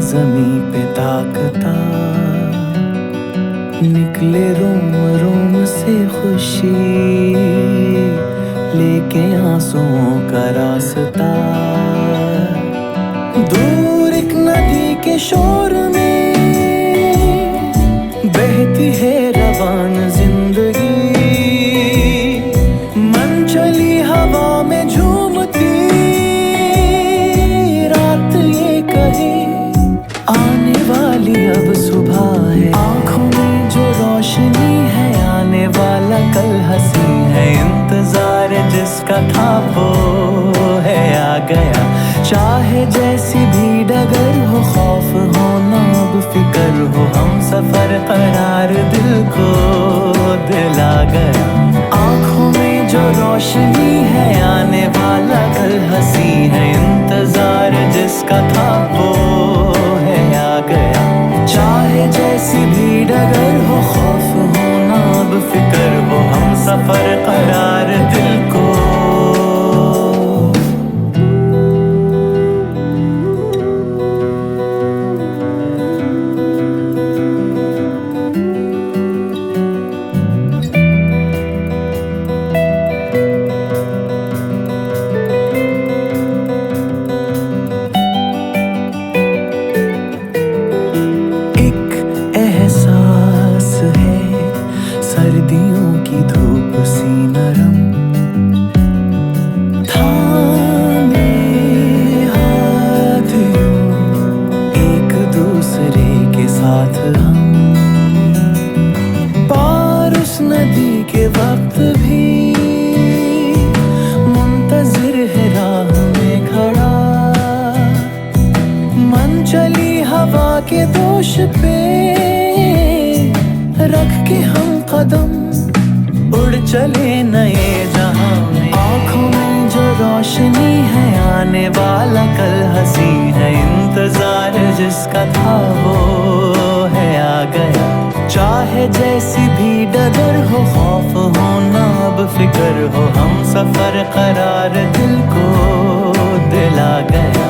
जमी पे ताकता, निकले रोम रोम से खुशी, लेके आंसुओं का रास्ता। दूर एक नदी के शोर में बहती है रवान जिंदगी, मन चली हवा में झूमती, रात ये कहे आने वाली अब सुबह है। आंखों में जो रोशनी है, आने वाला कल हंसी है। इंतजार जिसका था वो है आ गया, चाहे जैसी भी डगर हो, खौफ हो ना अब फिक्र हो, हम सफर करार दिल को दिला गया। आंखों में जो रोशनी है, आने वाला कल हंसी है। इंतजार जिसका था वो है आ गया, चाहे जैसी भी डगर हो, खौफ हो ना अब फिक्र हो, हम सफर करार दिल को। सर्दियों की धूप सी नरम, थामे हाथ यूं एक दूसरे के साथ हम, पार उस नदी के वक्त भी मुंतजिर है राह में खड़ा। मन चली हवा के दोष पे रख के हम कदम, उड़ चले नए जहां में। आंखों में जो रोशनी है, आने वाला कल हंसी है। इंतजार जिसका था वो है आ गया, चाहे जैसी भी डगर हो, खौफ हो ना अब फिक्र हो, हम सफर करार दिल को दिला गया।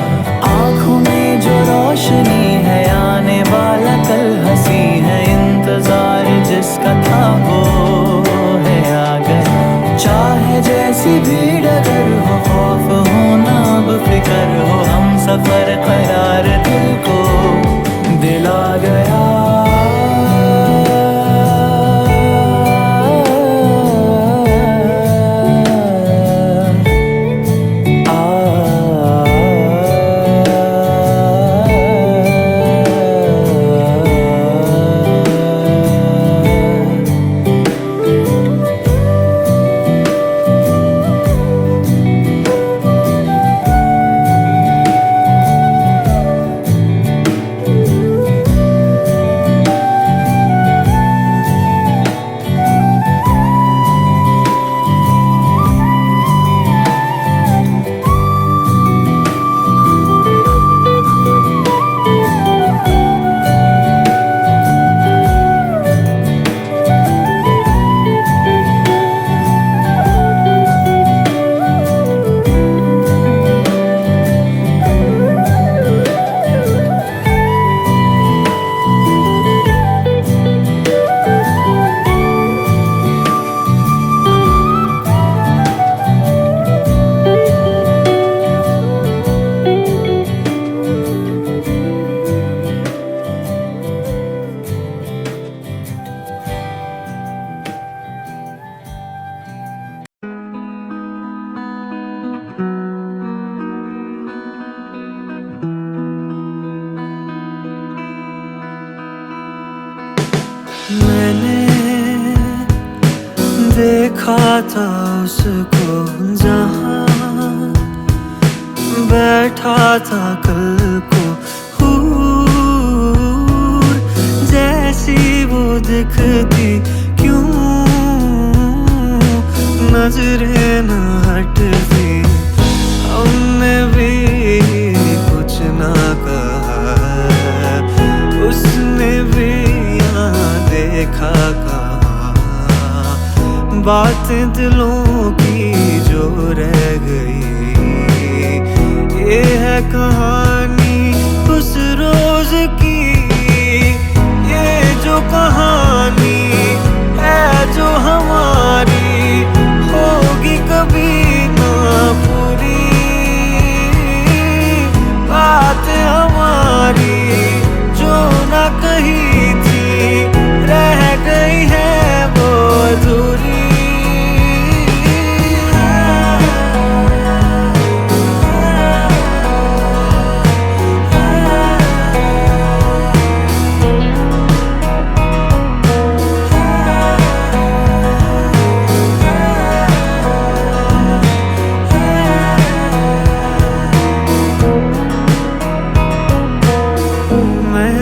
आंखों में जो रोशनी है, आने वाला कल हंसी है। इंतजार जिसका था वो है आ गया, चाहे जैसी भी डगर हो, खौफ हो ना अब फिक्र हो, हम सफर करार दिल को दिला गया। मैंने देखा था उसको जहाँ बैठा था कल को, हूर जैसी वो दिखती क्यों नजरें न हटती। हमने भी कुछ ना कहा, उसने भी देखा कहाँ बातें दिलों की जो रह गई। ये है कहानी उस रोज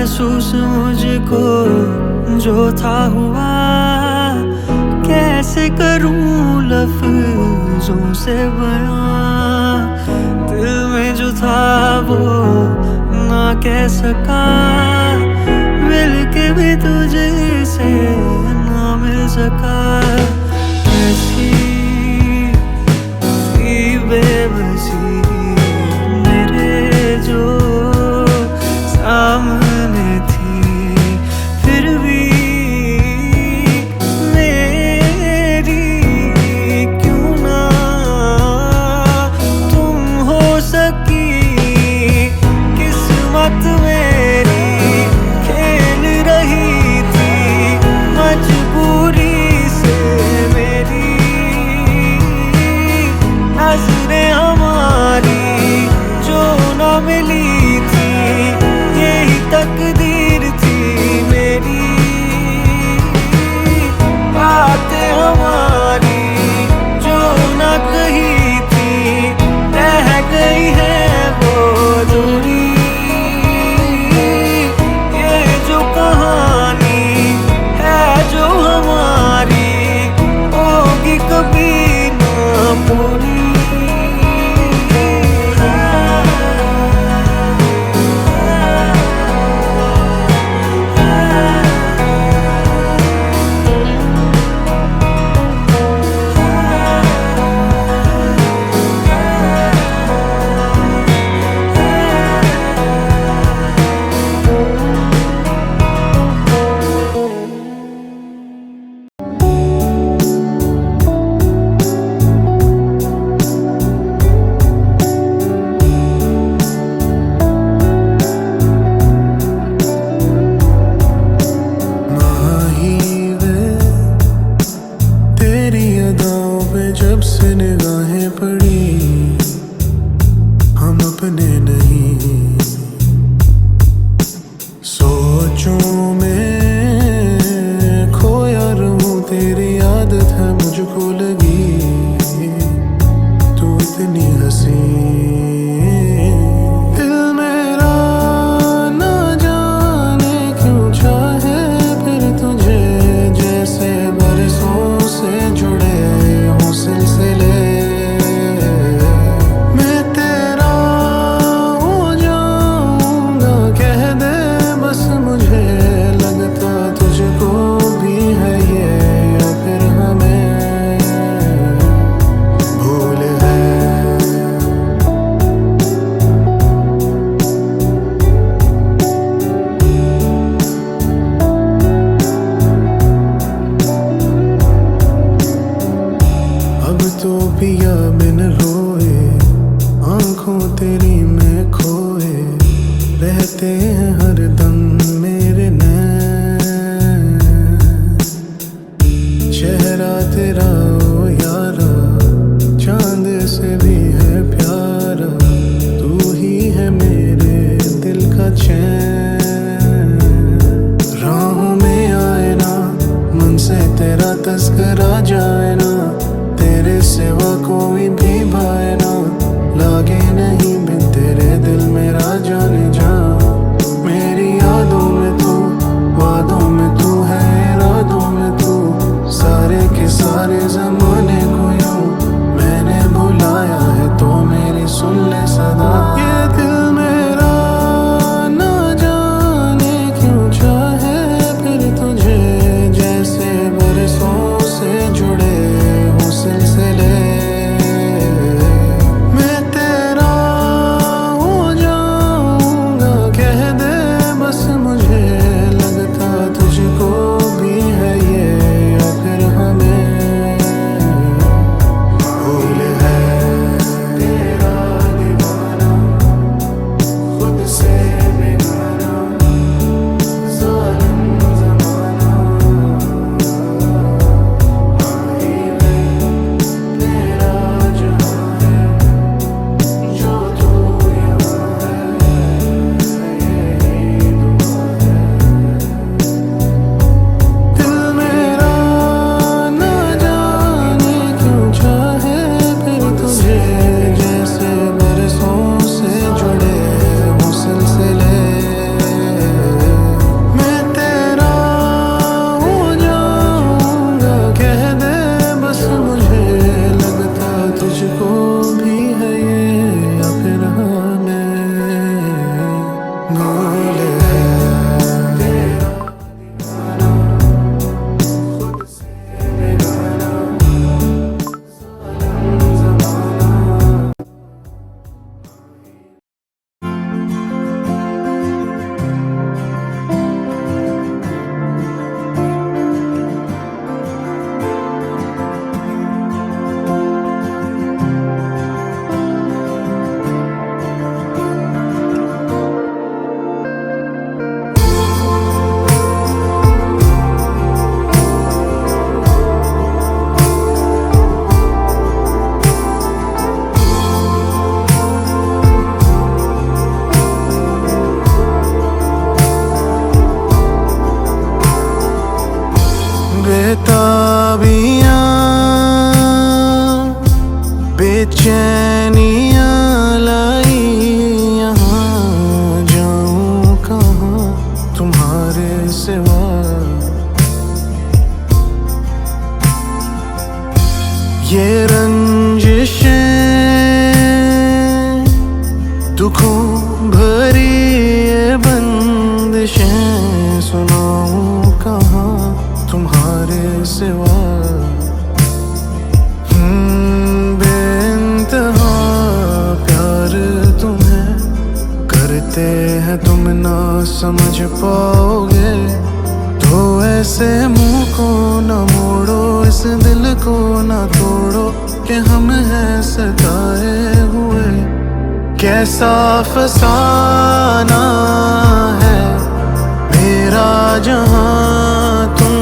महसूस मुझको जो था हुआ, कैसे करूं लफ्जों से बयां। दिल में जो था वो ना कह सका, मिल के भी तुझसे ना मिल सका। ऐसी थी बेबसी मेरे जो सामने थी, फिर भी मेरी क्यों ना तुम हो सकी। किस्मत मेरी खेल रही थी मजबूरी से मेरी, नजरें हमारी जो ना मिली थी, यही तकदीर थी मेरी। बातें हमारी जो ना कही थी, रह गई है वो दूरी। ये जो कहानी है जो हमारी, होगी कभी ना पूरी। जब से निगाहें पड़ी हम अपने नहीं, सोचों में खोया रहूं तेरी आदत है मुझको लगी। तू इतनी हंसी दिल मेरा ना जाने क्यों चाहे फिर तुझे, जैसे बरसों से जुड़े सिलसिले। मैं तेरा हो जाऊंगा कह दे बस मुझे, लगता तुझको भी है ये या फिर हमें भूल है। अब तो पिया बिन रोए आंखों तेरी में खोए, रहते हैं हरदम मेरे नैन। चेहरा तेरा ओ यारा चांद से भी है प्यारा, तू ही है मेरे दिल का चैन। राहों में आए ना मन से तेरा तस्करा जाए ना, तेरे सिवा कोई भी भाए ना लागे नहीं बिन तेरे दिल मेरा जाने जा। मेरी याद बारिशें सुनाऊं कहाँ तुम्हारे सिवा। बेइंतहा प्यार तुम्हें करते हैं, तुम ना समझ पाओगे। तो ऐसे मुंह को न मोड़ो, इस दिल को न तोड़ो कि हम हैं सताए हुए। कैसा फसाना है मेरा जहां तुम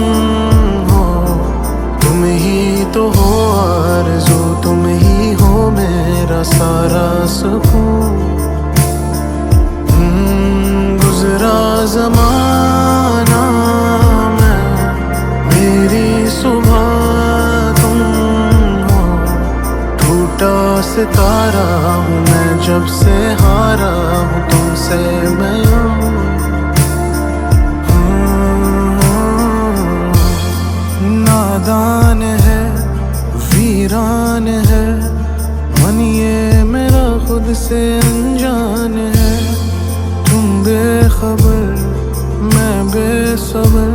हो। तुम ही तो हो आरज़ू, तुम ही हो मेरा सारा सुकून। गुज़रा ज़माना मैं, मेरी सुबह तुम हो। टूटा सितारा हूँ मैं, जब से हारा हूँ तुमसे मैं यूं। नादान है, वीरान है मन ये मेरा, खुद से अनजान है। तुम बेखबर मैं बेसबर,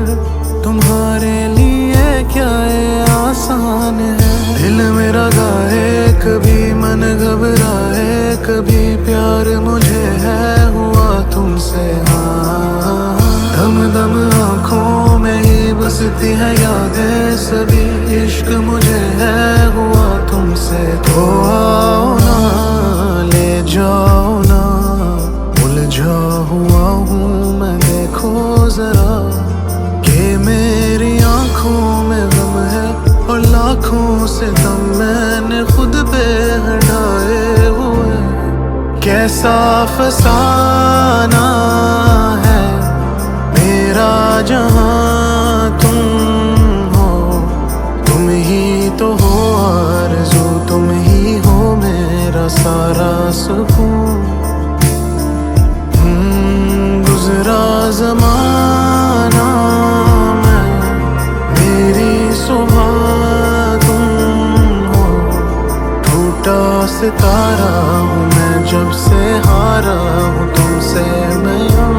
तुम्हारे लिए क्या ये आसान है। दिल मेरा गाए कभी मन घबराए, कभी प्यार मुझे है हुआ तुमसे। हाँ दम दम आँखों में ही बसती है यादें सभी, इश्क मुझे है हुआ तुमसे। तो आओ ना ले जाओ ना, उलझा हुआ हूँ मैं देखो जरा, कि मेरी आँखों में गम है और लाखों से दम मैंने खुद पे हटाए हुए। कैसा फसाना है मेरा जहां तुम हो। तुम ही तो हो आरज़ू, तुम ही हो मेरा सारा सुकून। गुज़रा ज़माना मैं, मेरी सुबह तुम हो। टूटा सितारा हूँ मैं, जब से हारा हूँ तुमसे मैं यूं।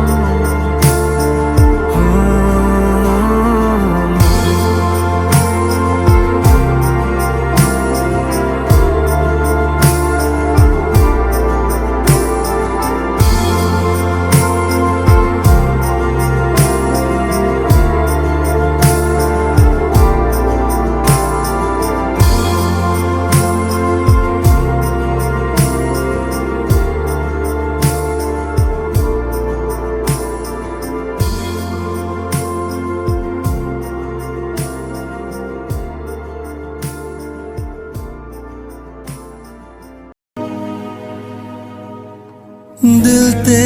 दिल ते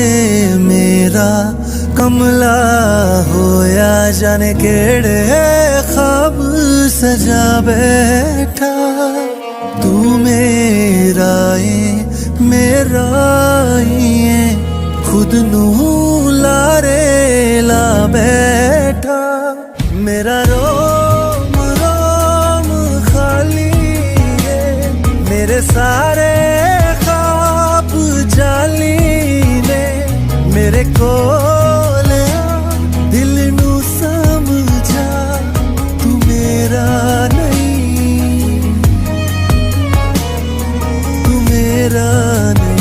मेरा कमला होया, जाने केड़े ख्वाब सजा बैठा। तू मेरा ही है, खुद नू लारे ला बैठा। मेरा रोम रोम खाली है, मेरे सारे ख्वाब जाली ने। मेरे कोल दिल नू समझा, तू मेरा नहीं, तू मेरा नहीं।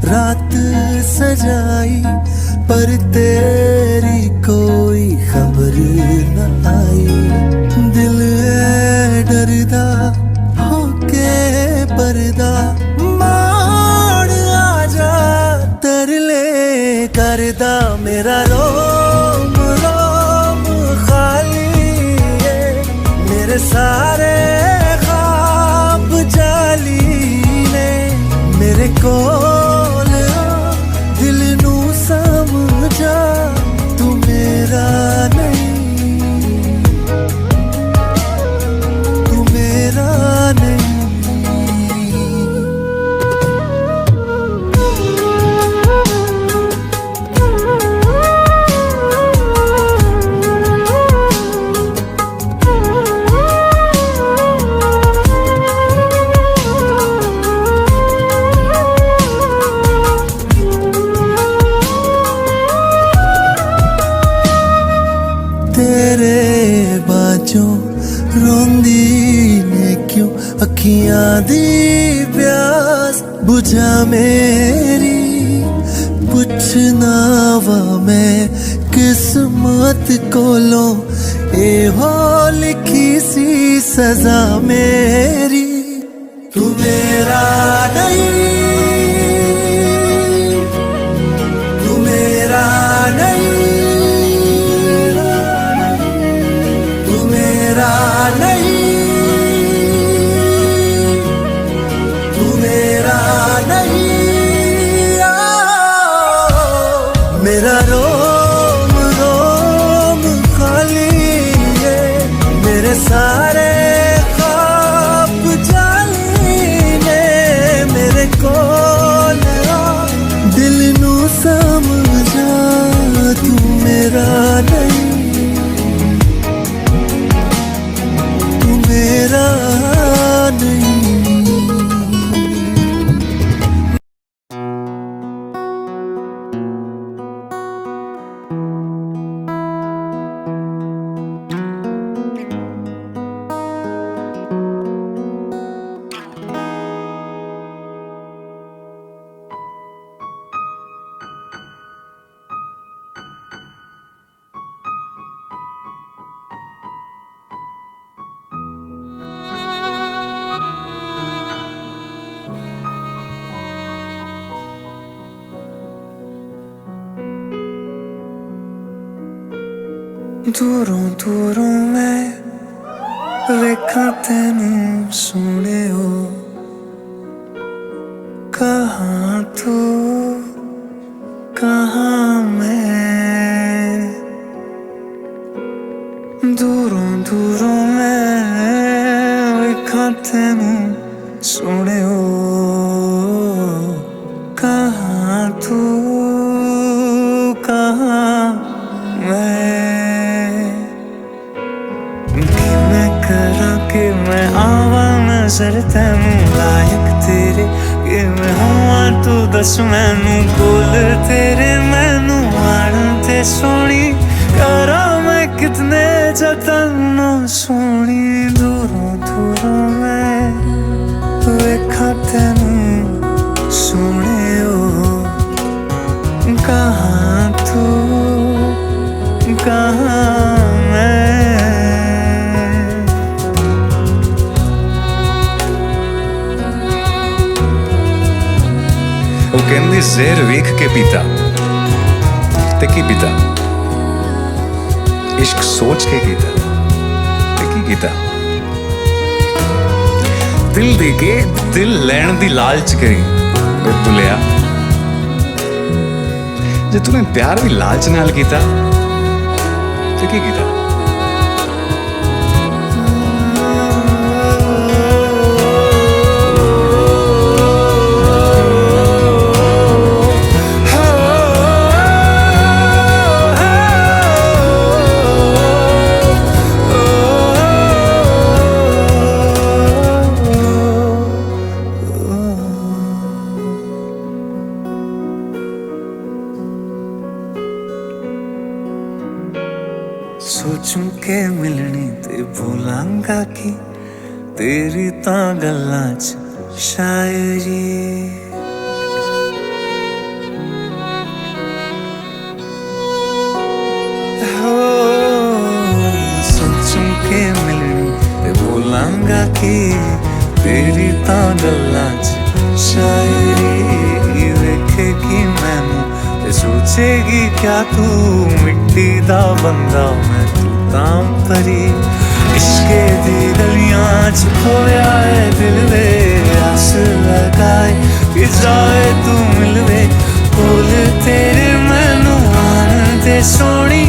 रात सजाई पर तेरी कोई खबर न आई। दिल है डरदा होके पर्दा मोड़ आजा, तरले करदा। मेरा रोम रोम खाली है, मेरे सारे ख्वाब जाली ने। मेरे को समझा, तू मेरा नहीं, विचों रोंदी ने क्यों अखियां दी प्यास बुझा मेरी पुछना वा मैं किस्मत कोलों ए हो लिखी सी सजा मेरी तू मेरा नहीं तू मेरा नहीं तू मेरा नहीं तू मेरा नहीं मेरा रोम रोम खाली है मेरे सारे ख्वाब जाली ने मेरे कोल दिल नू समझा तू मेरा नहीं तू मेरा नहीं दूरों दूरों मैं वेखा तेनू सोने हो कहाँ तू कहाँ मैं दूरों दूरों मैं वेखा तेनू सोने हो कहाँ तू कहाँ मैं कि मैं आवा नजर तैनू लायक तेरे कि मैं हुआ तू दस मैनू बोल तेरे मैनू आण ते सोनी करा मैं कितने जतन सोनी दूरों दूरों मैं वेखा तैनू सोने हो कहाँ तू कहाँ ਉਹ ਕਹਿੰਦੀ ਜ਼ਹਿਰ ਵੇਖ ਕੇ ਪੀਤਾ ਤੇ ਕੀ ਪੀਤਾ ਇਸ਼ਕ ਸੋਚ ਕੇ ਕੀਤਾ ਤੇ ਕੀ ਕੀਤਾ ਦਿਲ ਦੇ ਕੇ ਦਿਲ ਲੈਣ ਦੀ ਲਾਲਚ ਕਰੀ ਵੇ ਭੁੱਲਿਆ ਜੇ ਤੂੰ ਪਿਆਰ ਵੀ ਲਾਲਚ ਨਾਲ ਕੀਤਾ ਤੇ ਕੀ ਕੀਤਾ सोचूं के मिलनी ते भूलांगा कि तेरी तां गल्लां च शायरी हो सोचूं के मिलनी ते भूलांगा कि तेरी तां गल्लां च शायरी वेखेगी मैनू सोचेगी क्या तू मिट्टी दा बंदा मैं तू तां परी इश्के दी गलियां च खोया है दिल वे आस लगाए कि जाए तू मिलवे कोल तेरे मैनू आन दे सोनी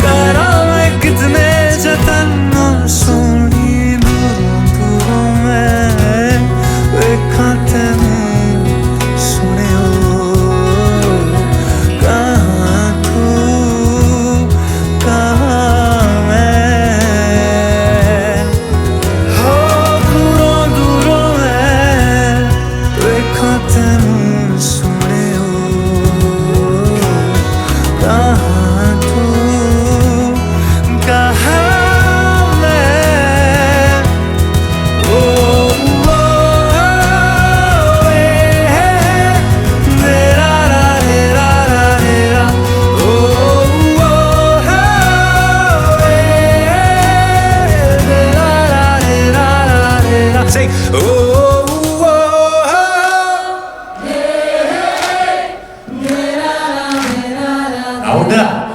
करा मैं कितने जतन सोनी दूरों दूरों मैं वेखा तैनू सुने कहाँ ओ, ओ, Auda.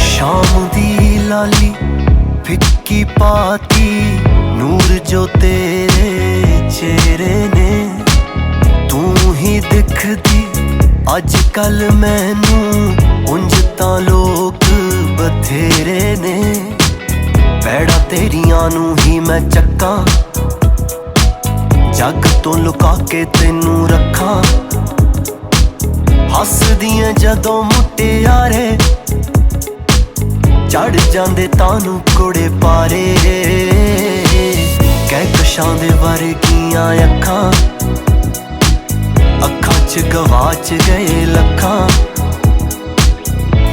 शाम दी लाली फिक्की पाती नूर जो तेरे चेहरे ने तू ही दिखदी अज कल मैनू उंज तां लोग बथेरे ने पैड़ा तेरियां नू ही मैं चक्कां जग तो लुका के तेनू रखां हसदियां जदों मुटियारे चढ़ जांदे तानू कोड़े पारे कहकशां दे वर्गियां अखां अखां च गवाच गए लखां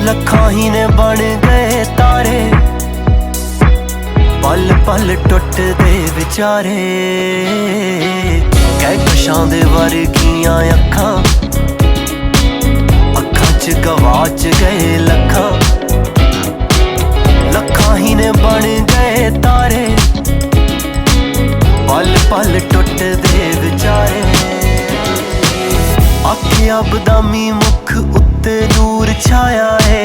लखां ही ने बन गए तारे पल पल टुटदे विचारे कहकशां दे वर्गियां अखां अखां च गवाच गए लखां लखां ही ने बन गए तारे पल पल टुटदे विचारे आखिया बदामी मुख उत्ते नूर छाया है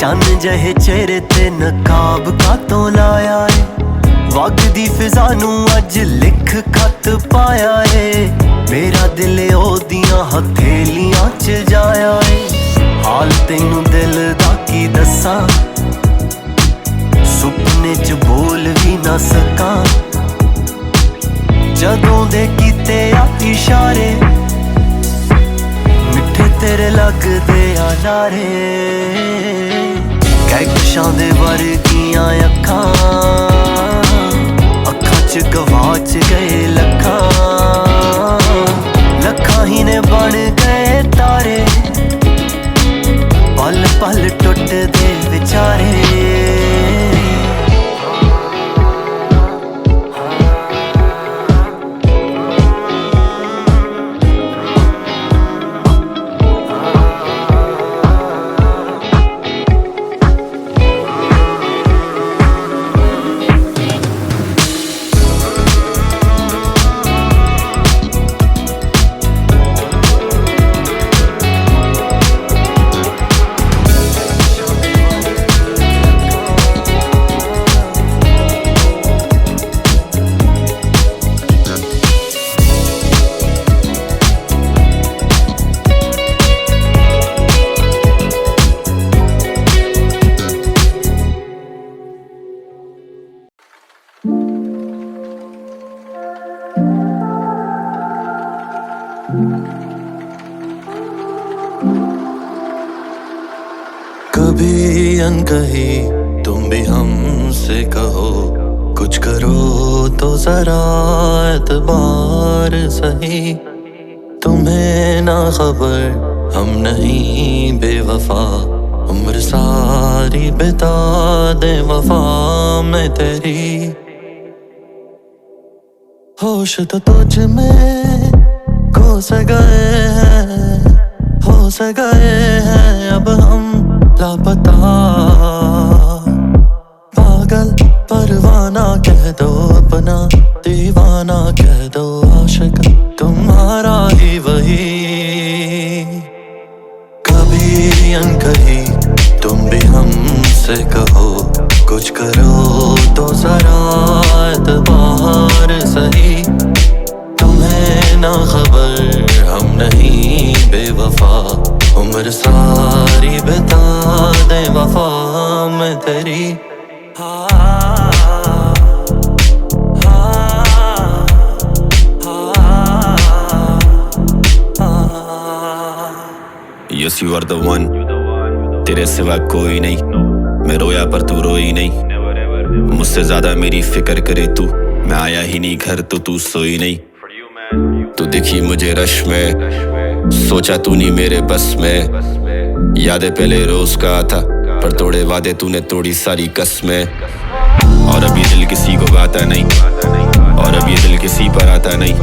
चन्न जहे चेहरे ते नकाब कातों लाया है वगदी फिजा नू अज लिख खत पाया है मेरा दिल ओदियां हथेलियां च जाया है हाल तैनू दिल दा की दसां सुपने च बोल भी ना सकां जदों दे कीते आ इशारे मिठे तेरे लगदे आ नारे कहकशां दे वर्गियां अखां अखां च गवाच गए लखां लखां ही ने बन गए तारे पल पल टुटदे विचारे Thank you. कभी अनकही तुम भी हमसे कहो, कुछ करो तो जरा एतबार सही। तुम्हें ना खबर हम नहीं बेवफा, उम्र सारी बिता दे वफा में तेरी। होश तो तुझ में खो से गए हैं, हो से गए हैं अब हम लापता। पागल परवाना कह दो अपना, दीवाना कह दो आशिक तुम्हारा ही वही। कभी अनकही तुम भी हमसे कहो, कुछ करो तो जरा एतबार सही। तुम्हें ना खबर हम नहीं बेवफा, उम्र सारी बिता दे वफा में तेरी। Yes, you are the one. तेरे सिवा कोई नहीं, मैं रोया पर तू रोई नहीं। मुझसे ज्यादा मेरी फिक्र करे तू, मैं आया ही नहीं घर तो तू सोई नहीं। तू दिखी मुझे रश में, सोचा तू नहीं मेरे बस में। यादें पहले रोज का था, पर तोड़े वादे तूने तोड़ी सारी कसमें। और अब ये दिल किसी को गाता नहीं, और अब ये दिल किसी पर आता नहीं।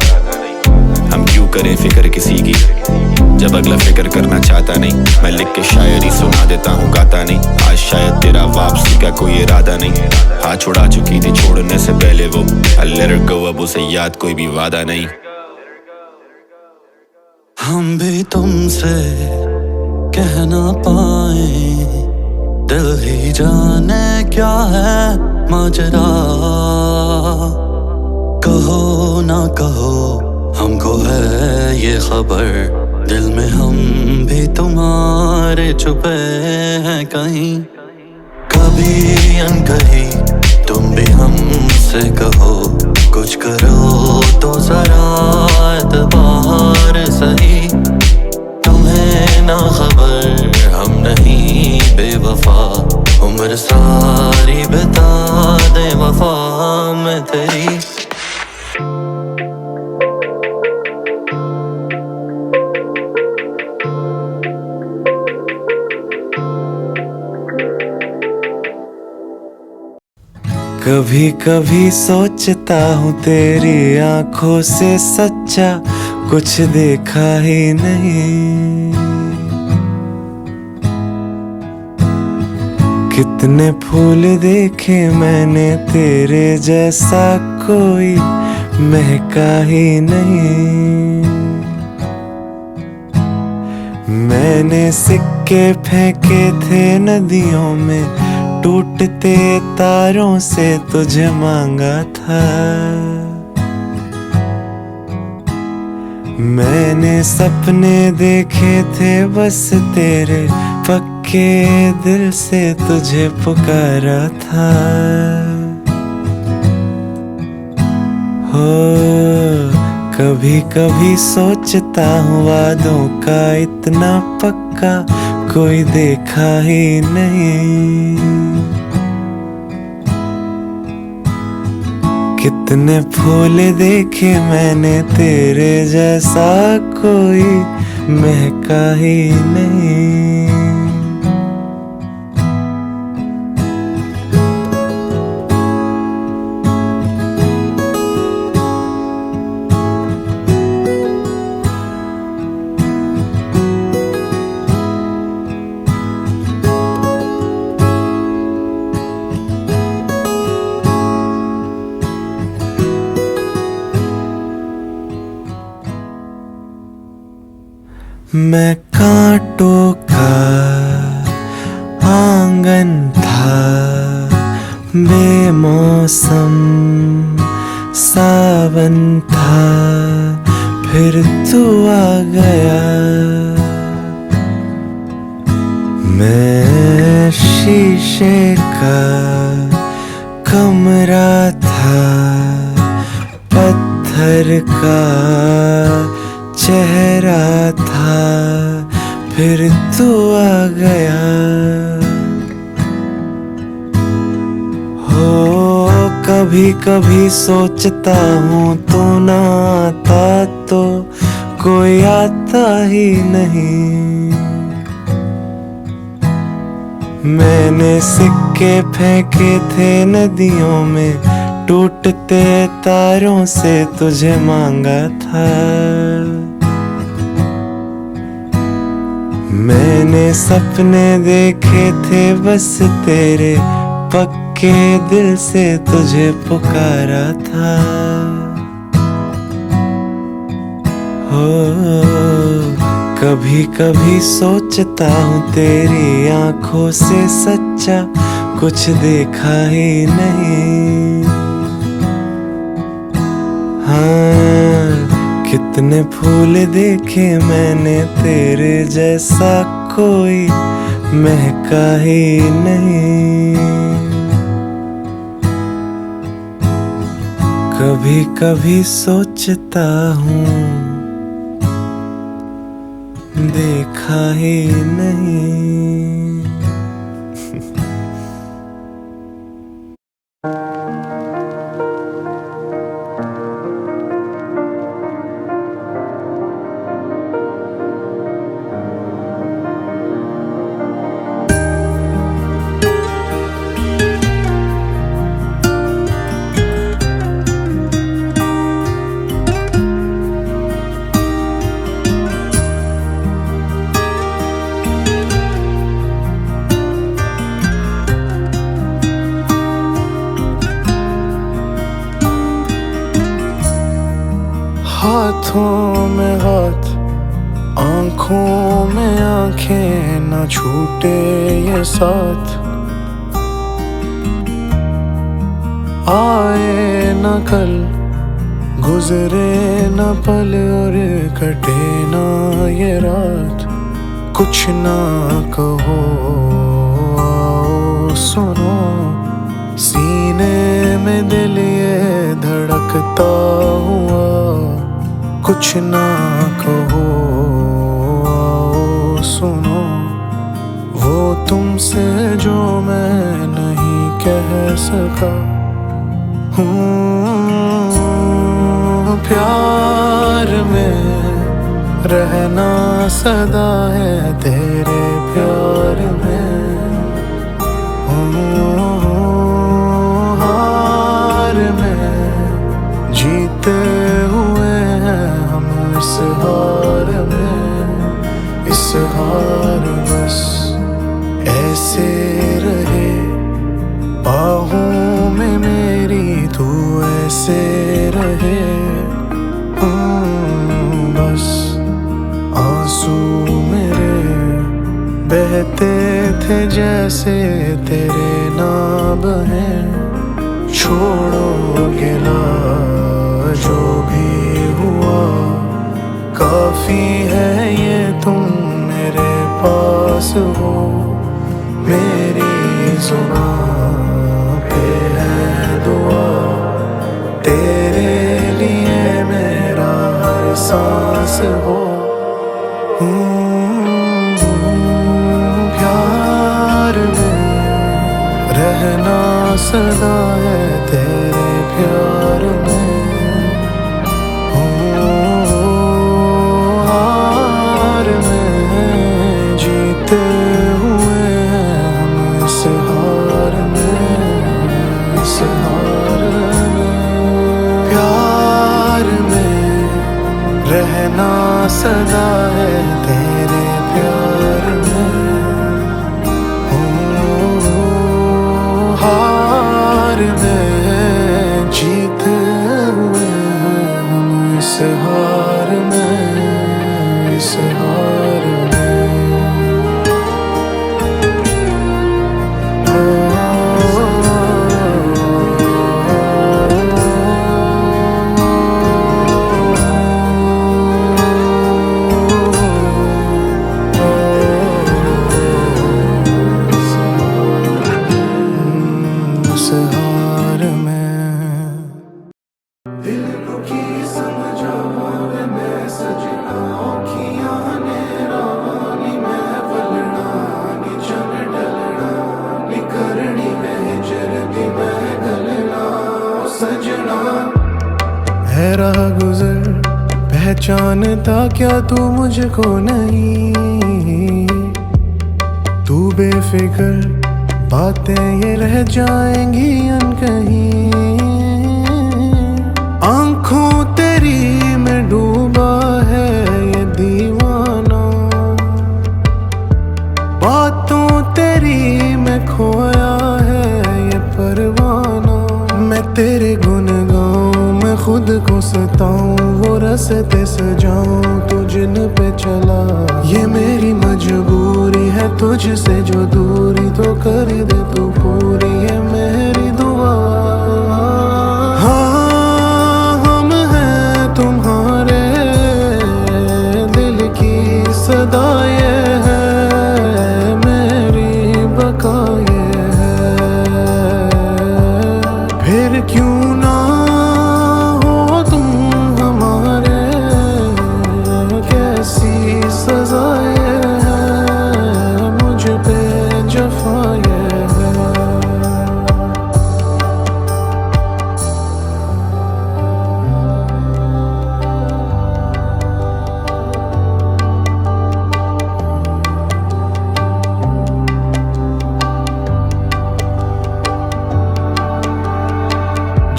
हम क्यों करें फिक्र किसी की, जब अगला फिक्र करना चाहता नहीं। मैं लिख के शायरी सुना देता हूँ गाता नहीं, आज शायद तेरा वापसी का कोई इरादा नहीं। हाथ छुड़ा चुकी थी छोड़ने से पहले वो, I'll let her go, अब उसे याद कोई भी वादा नहीं। हम भी तुमसे कह ना पाए, दिल ही जाने क्या है माजरा। कहो ना कहो हमको है ये खबर, दिल में हम भी तुम्हारे छुपे हैं कहीं। कभी अनकही तुम भी हमसे कहो, कुछ करो तो जरा एतबार सही। तुम्हें ना खबर हम नहीं बेवफा, उम्र सारी बिता दे वफा में तेरी। कभी कभी सोचता हूँ तेरी आंखों से सच्चा कुछ देखा ही नहीं। कितने फूल देखे मैंने तेरे जैसा कोई महका ही नहीं। मैंने सिक्के फेंके थे नदियों में, टूटते तारों से तुझे मांगा था। मैंने सपने देखे थे बस तेरे पक्के दिल से तुझे पुकारा था। हो कभी कभी सोचता हूँ वादों का इतना पक्का कोई देखा ही नहीं। कितने फूल देखे मैंने तेरे जैसा कोई महका ही नहीं। मैं कांटों का आंगन था, बेमौसम सावन था, फिर तू आ गया। मैं शीशे का कमरा था, पत्थर का चेहरा था, फिर तू आ गया। कभी कभी सोचता हूँ तू ना आता तो कोई आता ही नहीं। मैंने सिक्के फेंके थे नदियों में, टूटते तारों से तुझे मांगा था। मैंने सपने देखे थे बस तेरे, पक्के दिल से तुझे पुकारा था। हो कभी कभी सोचता हूँ तेरी आंखों से सच्चा कुछ देखा ही नहीं। हाँ कितने फूल देखे मैंने, तेरे जैसा कोई महका ही नहीं। कभी कभी सोचता हूँ देखा ही नहीं। हाथों में हाथ, आंखों में आंखें, न छूटे ये साथ। आए न कल, गुजरे न पल और कटे न ये रात। कुछ ना कहो आओ सुनो, सीने में दिल ये धड़कता हुआ। कुछ ना कहो आओ सुनो, वो तुमसे जो मैं नहीं कह सका। प्यार में रहना सदा है तेरे प्यार में। हार में जीते हुए हैं हम इस हार में। इस हार बस ऐसे रहे, बाहों में मेरी तू ऐसे रहे। बस आंसू मेरे बहते थे जैसे तेरे ना बहें। छोड़ो गिला जो भी हुआ, काफी है ये तुम मेरे पास हो। मेरी जुबान पे है दुआ, तेरे लिए मेरा हर सांस हो। प्यार में रहना सदा है तेरे प्यार में। हार में जीते हुए हैं हम इस हार में। इस हार में प्यार में रहना सदा है तेरे प्यार में। हार में जीते हुए हैं हम इस हार में। इस हार में इस हार में दिल दुखी समझा मैं सजना, अखियां ने पहचानता क्या तू मुझको नहीं। तू बेफिक्र बातें ये रह जाएंगी अनकही। आंखों तेरी में डूबा है ये दीवाना, बातों तेरी में खोया है ये परवाना। मैं तेरे गुन गाऊं, मैं खुद को सताऊं, वो रस्ते सजाऊं तू जिन पे चला। ये मेरी मजबूरी है तुझसे जो दूरी तो कर दे तू पूरी, है मेरी दुआ। हाँ हम हैं तुम्हारे दिल की सदा ये है, मेरी बका ये है। फिर क्यों ना हो तुम हमारे, कैसी सजा ये है, मुझ पे जफा ये है।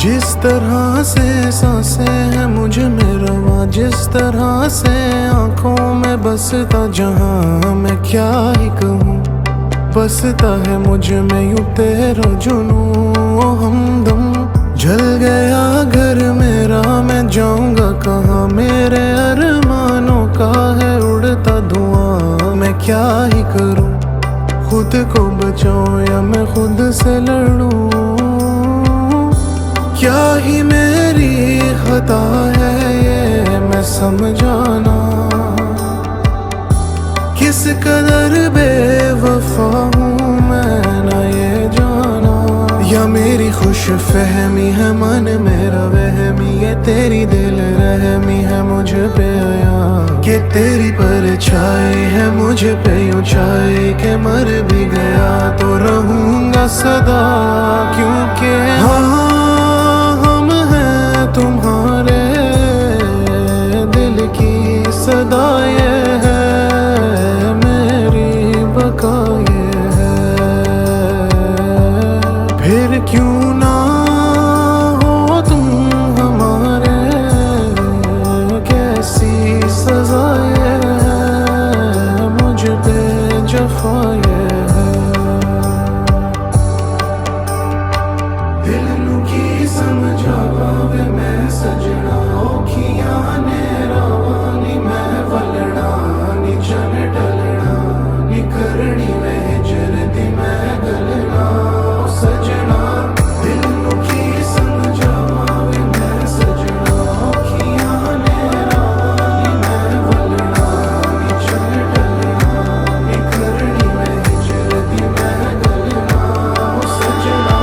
जिस तरह से सांसें हैं मुझ में रवा, जिस तरह से आंखों में बसता जहां, मैं क्या ही कहूँ। बसता है मुझ में यूं तेरा जुनून ओ हमदम। जल गया घर मेरा, मैं जाऊंगा कहाँ, मेरे अरमानों का है उड़ता धुआं। मैं क्या ही करूँ, खुद को बचाऊं या मैं खुद से लड़ूं। क्या ही मेरी खता है ये मैं समझाना, किस कदर बेवफा हूँ मैं ना ये जाना। या मेरी खुश फहमी है मन मेरा वहमी, ये तेरी दिल रहमी है मुझ पे आया। कि तेरी परछाई है मुझ पे यूं छाई, के मर भी गया तो रहूंगा सदा। क्योंकि हाँ तुम्हारे दिल की सदा ये है, मेरी बका ये है। फिर क्यों ना हो तुम हमारे, कैसी सजा ये है, मुझ पे जफा ये है। दिल की समझावा वे मैं सजना, औखियां ने रावानी मैं वलना। नी चल टलना नी करनी मैं हिजरती मैं गलना ओ सजना। दिल की समझावा वे मैं सजना, औखियां ने रावानी मैं वलना। नी चल टलना नी करनी मैं हिजरती मैं गलना ओ सजना।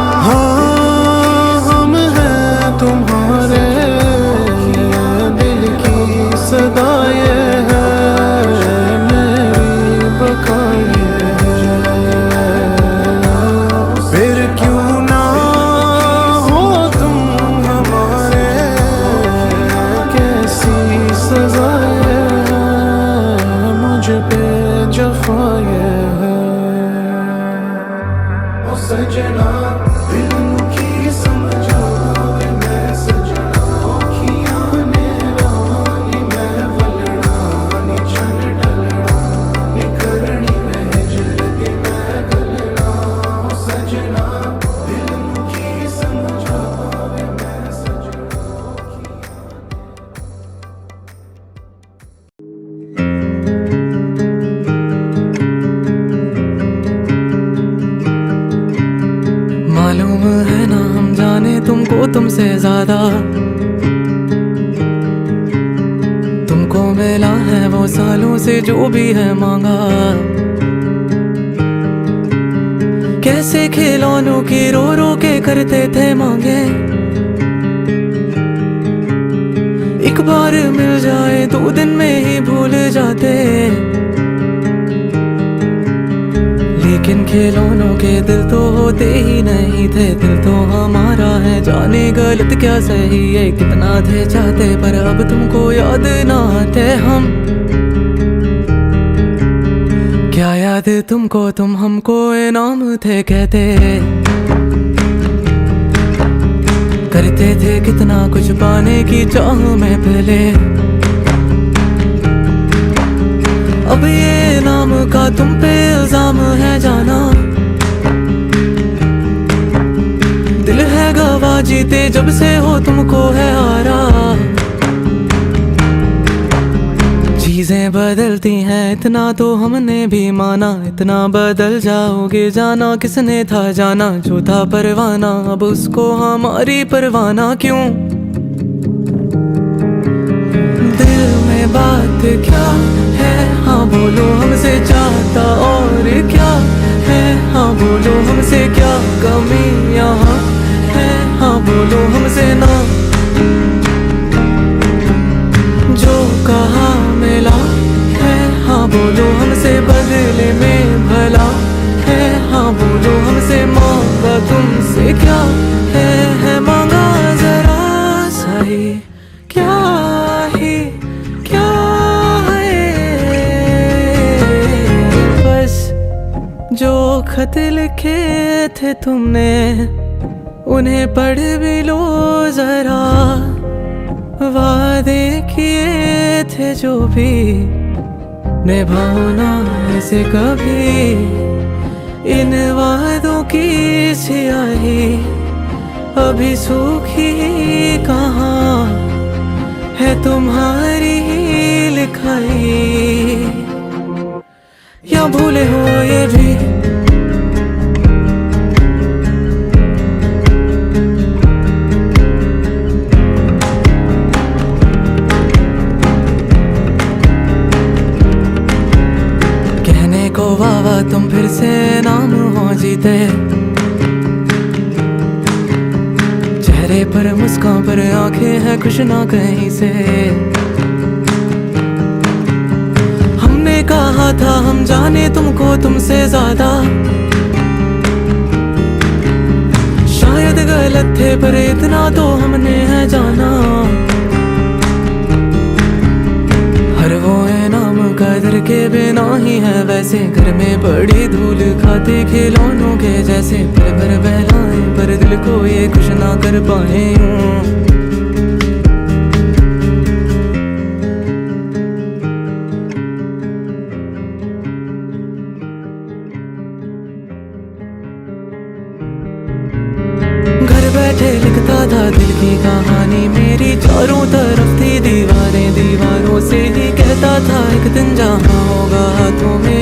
तुम्हारे दिल की सदा ये है, मेरी बका ये है। फिर क्यों ना हो तुम हमारे, कैसी सजा ये है, मुझ पे जफा ये है ओ सजना। दिल की समझा तुमको तुमसे ज्यादा तुमको मिला है वो सालों से जो भी है मांगा। कैसे खिलौनों की रो रो के करते थे मांगे, एक बार मिल जाए 2 दिन में ही भूल जाते। लेकिन खिलौनों के दिल तो होते ही नहीं थे। दिल तो हमारा है, जाने गलत क्या सही है। कितना थे चाहते पर अब तुमको याद ना आते हम। क्या याद तुमको, तुम हमको इनाम थे कहते। करते थे कितना कुछ पाने की चाह में पहले। अब ये नाम का तुम पे इल्जाम है जाना। दिल है गवाह जीते जब से हो तुमको है हारा। चीजें बदलती हैं इतना तो हमने भी माना। इतना बदल जाओगे जाना किसने था जाना। जो था परवाना अब उसको हमारी परवाना क्यों। दिल में बात क्या है, हाँ बोलो हमसे चाहता और क्या है। हाँ बोलो हमसे क्या कमी यहाँ है। हाँ बोलो हमसे ना, जो कहा मिला है। हाँ बोलो हमसे बदले में भला है। हाँ बोलो हमसे मांगा तुमसे क्या है मांगा जरा सही क्या ही क्या है। बस जो खत लिखे थे तुमने उन्हें पढ़ भी लो जरा। वादे किए थे जो भी निभाओ ना ऐसे कभी। इन वादों की स्याही अभी सूखी कहाँ है तुम्हारी लिखाई। या भूले हो ये भी को वावा तुम फिर से नाम हो जीते। चेहरे पर मुस्कान पर आंखें हैं खुश ना कहीं से। हमने कहा था हम जाने तुमको तुमसे ज्यादा। शायद गलत थे पर इतना तो हमने है जाना। हर वो इनाम कदर के बिना ही है वैसे। घर में बड़ी धूल खाते खिलौनों के जैसे। पल भर बहलाएं पर दिल को ये कुछ ना कर पाए यूं। घर बैठे लिखता था दिल की कहानी मेरी। चारों तरफ थी दीवारें, दीवारों से ही कहता था एक दिन जहाँ होगा हाथों में